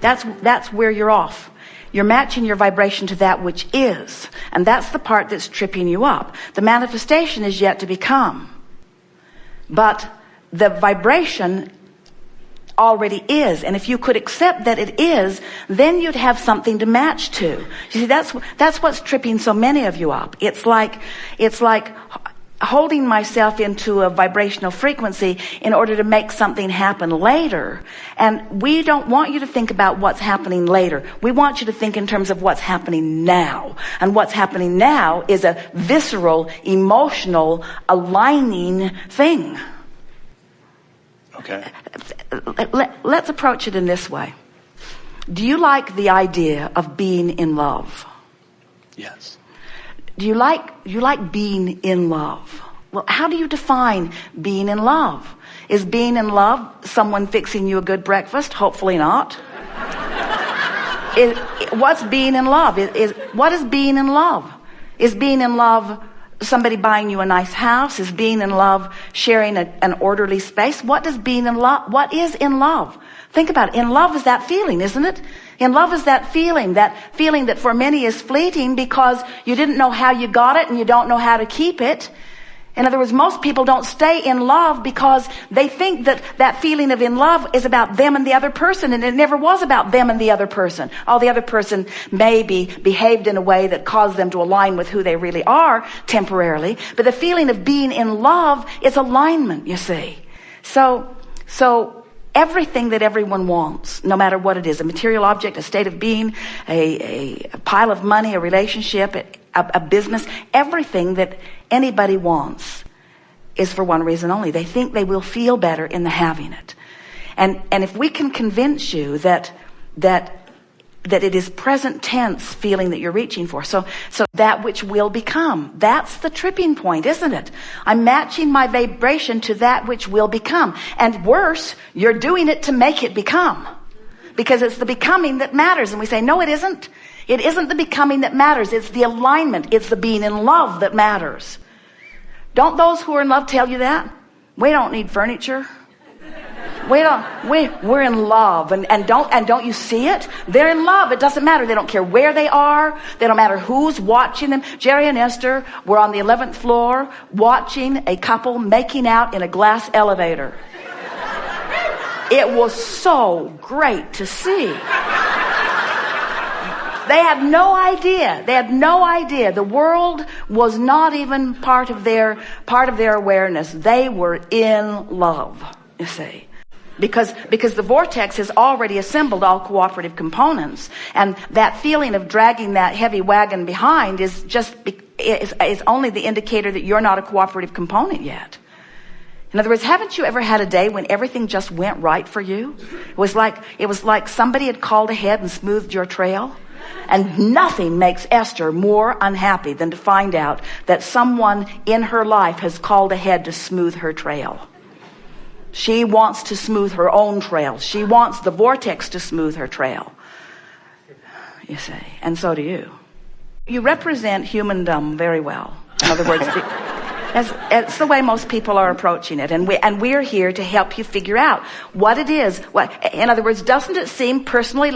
That's where you're off. You're matching your vibration to that which is. And that's the part that's tripping you up. The manifestation is yet to become. But the vibration already is. And if you could accept that it is, then you'd have something to match to. You see, that's what's tripping so many of you up. It's like holding myself into a vibrational frequency in order to make something happen later. And we don't want you to think about what's happening later. We want you to think in terms of what's happening now. And what's happening now is a visceral, emotional, aligning thing. Okay. Let's approach it in this way. Do you like the idea of being in love? Yes. Do you like being in love? Well, how do you define being in love? Is being in love someone fixing you a good breakfast? Hopefully not. What's being in love? What is being in love? Is being in love somebody buying you a nice house? Is being in love sharing an orderly space? What is being in love? What is in love? Think about it. In love is that feeling, isn't it? In love is that feeling that for many is fleeting because you didn't know how you got it and you don't know how to keep it. In other words, most people don't stay in love because they think that feeling of in love is about them and the other person, and it never was about them and the other person. The other person maybe behaved in a way that caused them to align with who they really are temporarily. But the feeling of being in love is alignment, you see. So everything that everyone wants, no matter what it is, a material object, a state of being, a pile of money, a relationship, a business, everything that anybody wants is for one reason only. They think they will feel better in the having it. And if we can convince you that it is present tense feeling that you're reaching for. So that which will become, that's the tripping point, isn't it? I'm matching my vibration to that which will become. And worse, you're doing it to make it become. Because it's the becoming that matters. And we say, no, it isn't. It isn't the becoming that matters. It's the alignment. It's the being in love that matters. Don't those who are in love tell you that? We don't need furniture. We're in love, and don't you see it? They're in love. It doesn't matter. They don't care where they are. They don't matter who's watching them. Jerry and Esther were on the 11th floor watching a couple making out in a glass elevator. It was so great to see. They had no idea. The world was not even part of their awareness. They were in love, you see. Because the vortex has already assembled all cooperative components, and that feeling of dragging that heavy wagon behind is only the indicator that you're not a cooperative component yet. In other words, haven't you ever had a day when everything just went right for you? It was like somebody had called ahead and smoothed your trail. And nothing makes Esther more unhappy than to find out that someone in her life has called ahead to smooth her trail. She wants to smooth her own trail. She wants the vortex to smooth her trail. You see, and so do you. You represent humandom very well. In other words, it's the way most people are approaching it, and we're here to help you figure out what it is. In other words, doesn't it seem perfectly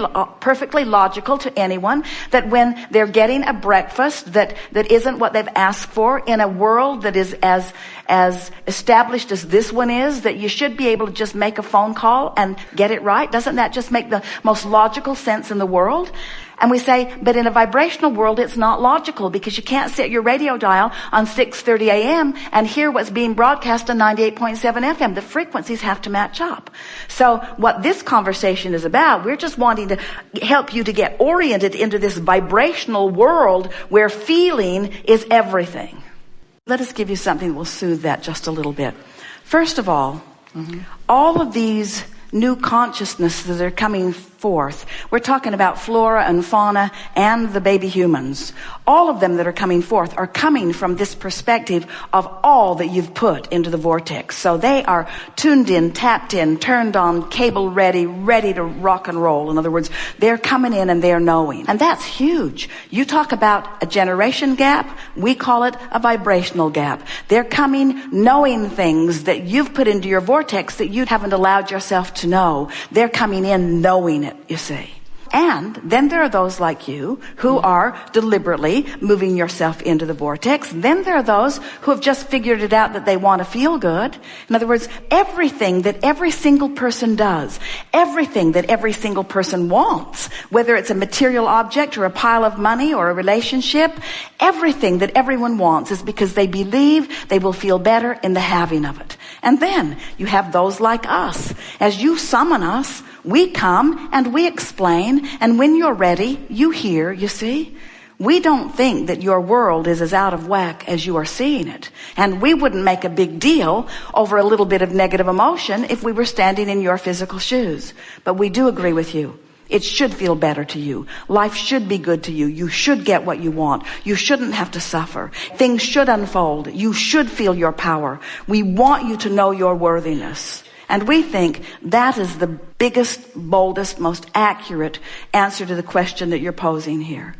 logical to anyone that when they're getting a breakfast that isn't what they've asked for in a world that is as established as this one is, that you should be able to just make a phone call and get it right? Doesn't that just make the most logical sense in the world? And we say, but in a vibrational world, it's not logical, because you can't set your radio dial on 6:30 a.m. and hear what's being broadcast on 98.7 FM. The frequencies have to match up. So what this conversation is about, we're just wanting to help you to get oriented into this vibrational world where feeling is everything. Let us give you something that will soothe that just a little bit. First of all, all of these new consciousness that are coming forth. We're talking about flora and fauna and the baby humans. All of them that are coming forth are coming from this perspective of all that you've put into the vortex. So they are tuned in, tapped in, turned on, cable ready, ready to rock and roll. In other words, they're coming in and they're knowing. And that's huge. You talk about a generation gap, we call it a vibrational gap. They're coming knowing things that you've put into your vortex that you haven't allowed yourself to know. They're coming in knowing it, you see. And then there are those like you who are deliberately moving yourself into the vortex. Then there are those who have just figured it out that they want to feel good. In other words, everything that every single person does, everything that every single person wants, whether it's a material object or a pile of money or a relationship, everything that everyone wants is because they believe they will feel better in the having of it. And then you have those like us. As you summon us, we come and we explain, and when you're ready, you hear, you see. We don't think that your world is as out of whack as you are seeing it. And we wouldn't make a big deal over a little bit of negative emotion if we were standing in your physical shoes. But we do agree with you. It should feel better to you. Life should be good to you. You should get what you want. You shouldn't have to suffer. Things should unfold. You should feel your power. We want you to know your worthiness. And we think that is the biggest, boldest, most accurate answer to the question that you're posing here.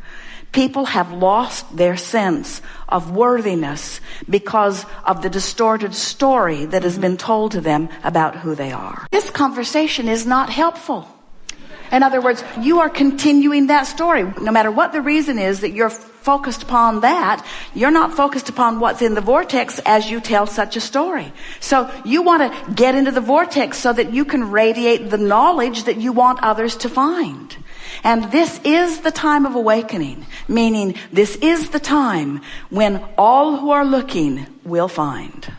People have lost their sense of worthiness because of the distorted story that has been told to them about who they are. This conversation is not helpful. In other words, you are continuing that story. No matter what the reason is that you're focused upon that, you're not focused upon what's in the vortex as you tell such a story. So you want to get into the vortex so that you can radiate the knowledge that you want others to find. And this is the time of awakening, meaning this is the time when all who are looking will find.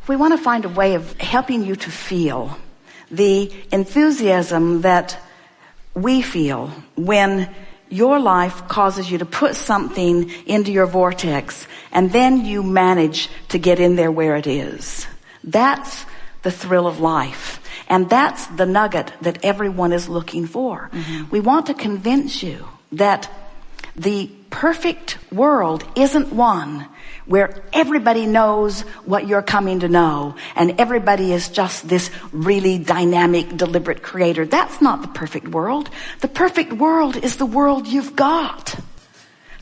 We want to find a way of helping you to feel the enthusiasm that we feel when your life causes you to put something into your vortex and then you manage to get in there where it is. That's the thrill of life. And that's the nugget that everyone is looking for. Mm-hmm. We want to convince you that the perfect world isn't one where everybody knows what you're coming to know and everybody is just this really dynamic, deliberate creator. That's not the perfect world. The perfect world is the world you've got.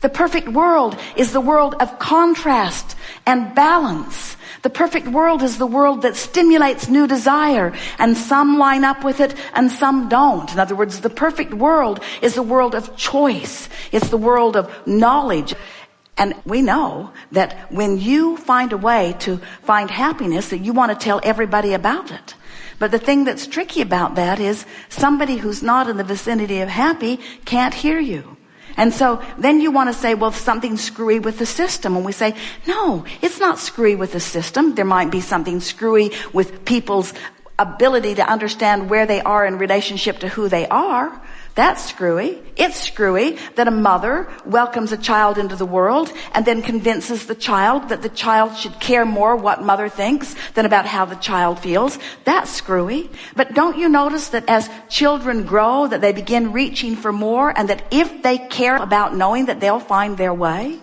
The perfect world is the world of contrast and balance. The perfect world is the world that stimulates new desire, and some line up with it and some don't. In other words, the perfect world is the world of choice. It's the world of knowledge. And we know that when you find a way to find happiness, that you want to tell everybody about it. But the thing that's tricky about that is somebody who's not in the vicinity of happy can't hear you. And so then you want to say, well, something's screwy with the system. And we say, no, it's not screwy with the system. There might be something screwy with people's ability to understand where they are in relationship to who they are. That's screwy. It's screwy that a mother welcomes a child into the world and then convinces the child that the child should care more what mother thinks than about how the child feels. That's screwy. But don't you notice that as children grow, that they begin reaching for more, and that if they care about knowing that they'll find their way?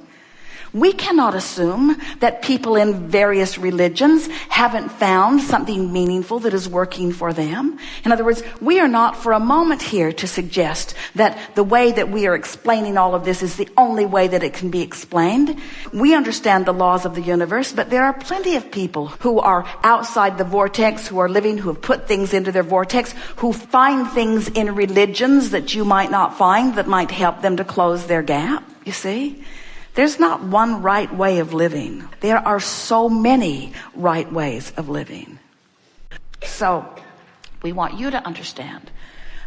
We cannot assume that people in various religions haven't found something meaningful that is working for them. In other words, we are not for a moment here to suggest that the way that we are explaining all of this is the only way that it can be explained. We understand the laws of the universe, but there are plenty of people who are outside the vortex, who are living, who have put things into their vortex, who find things in religions that you might not find that might help them to close their gap, you see? There's not one right way of living. There are so many right ways of living. So we want you to understand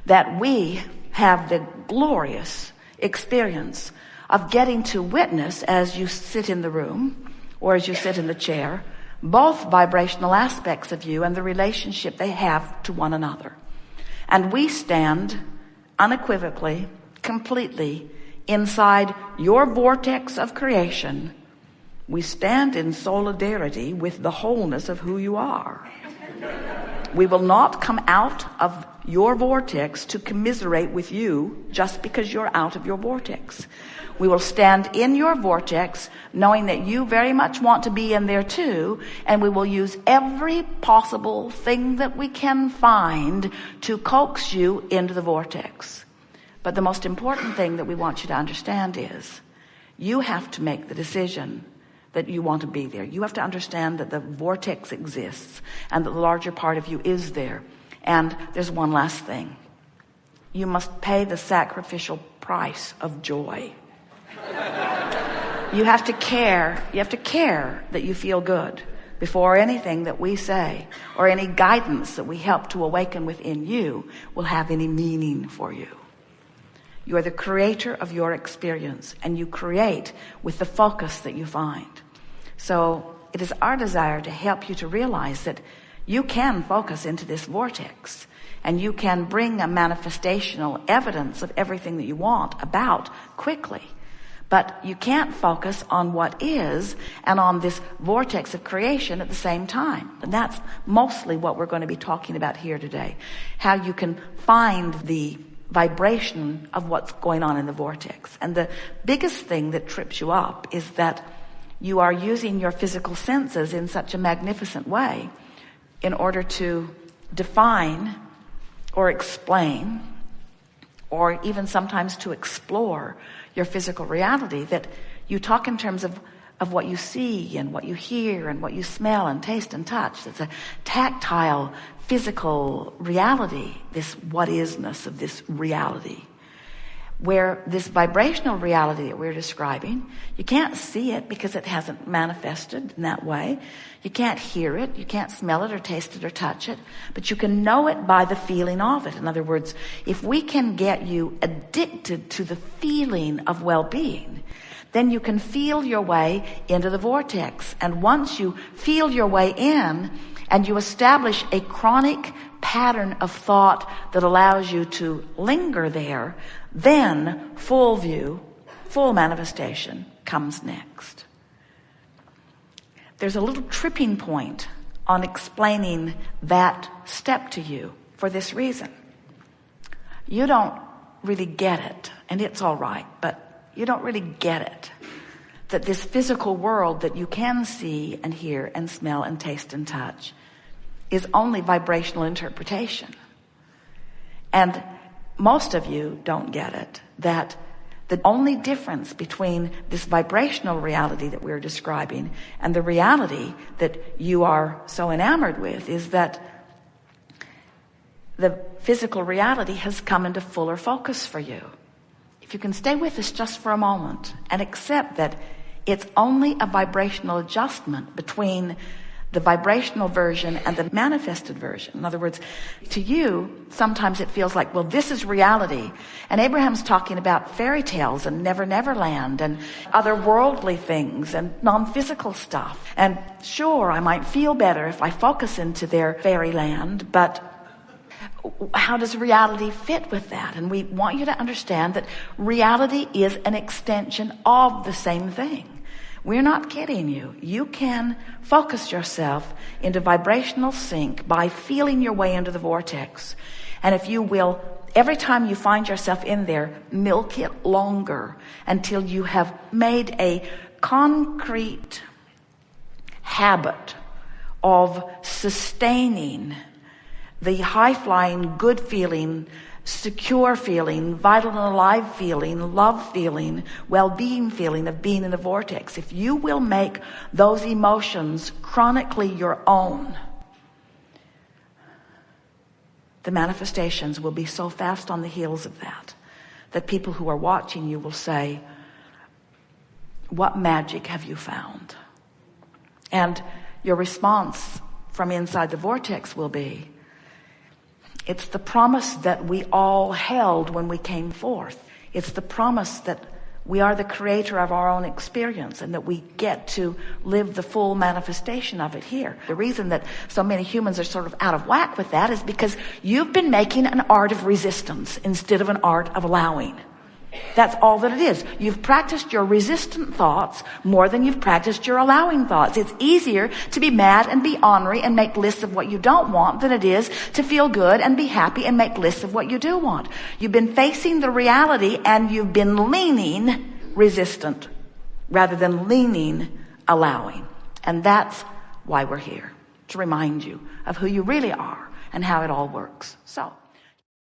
that we have the glorious experience of getting to witness as you sit in the room or as you sit in the chair, both vibrational aspects of you and the relationship they have to one another. And we stand unequivocally, completely inside your vortex of creation, we stand in solidarity with the wholeness of who you are. We will not come out of your vortex to commiserate with you just because you're out of your vortex. We will stand in your vortex knowing that you very much want to be in there too, and we will use every possible thing that we can find to coax you into the vortex. But the most important thing that we want you to understand is you have to make the decision that you want to be there. You have to understand that the vortex exists and that the larger part of you is there. And there's one last thing. You must pay the sacrificial price of joy. You have to care that you feel good before anything that we say or any guidance that we help to awaken within you will have any meaning for you. You are the creator of your experience, and you create with the focus that you find. So it is our desire to help you to realize that you can focus into this vortex, and you can bring a manifestational evidence of everything that you want about quickly. But you can't focus on what is and on this vortex of creation at the same time. And that's mostly what we're going to be talking about here today. How you can find the vibration of what's going on in the vortex. And the biggest thing that trips you up is that you are using your physical senses in such a magnificent way in order to define or explain or even sometimes to explore your physical reality, that you talk in terms of what you see and what you hear and what you smell and taste and touch. It's a tactile, physical reality, this what-isness of this reality. Where this vibrational reality that we're describing, you can't see it because it hasn't manifested in that way. You can't hear it, you can't smell it or taste it or touch it, but you can know it by the feeling of it. In other words, if we can get you addicted to the feeling of well-being, then you can feel your way into the vortex. And once you feel your way in and you establish a chronic pattern of thought that allows you to linger there, then full view, full manifestation comes next. There's a little tripping point on explaining that step to you for this reason. You don't really get it, and it's all right, but you don't really get it. That this physical world that you can see and hear and smell and taste and touch is only vibrational interpretation. And most of you don't get it, that the only difference between this vibrational reality that we're describing and the reality that you are so enamored with is that the physical reality has come into fuller focus for you. If you can stay with us just for a moment and accept that it's only a vibrational adjustment between the vibrational version and the manifested version. In other words, to you, sometimes it feels like, well, this is reality. And Abraham's talking about fairy tales and Never Never Land and other worldly things and non-physical stuff. And sure, I might feel better if I focus into their fairyland, but how does reality fit with that? And we want you to understand that reality is an extension of the same thing. We're not kidding you. You can focus yourself into vibrational sync by feeling your way into the vortex. And if you will, every time you find yourself in there, milk it longer until you have made a concrete habit of sustaining the high-flying, good feeling, secure feeling, vital and alive feeling, love feeling, well-being feeling of being in the vortex. If you will make those emotions chronically your own, the manifestations will be so fast on the heels of that, that people who are watching you will say, what magic have you found? And your response from inside the vortex will be, it's the promise that we all held when we came forth. It's the promise that we are the creator of our own experience and that we get to live the full manifestation of it here. The reason that so many humans are sort of out of whack with that is because you've been making an art of resistance instead of an art of allowing. That's all that it is. You've practiced your resistant thoughts more than you've practiced your allowing thoughts. It's easier to be mad and be ornery and make lists of what you don't want than it is to feel good and be happy and make lists of what you do want. You've been facing the reality and you've been leaning resistant rather than leaning allowing. And that's why we're here, to remind you of who you really are and how it all works. So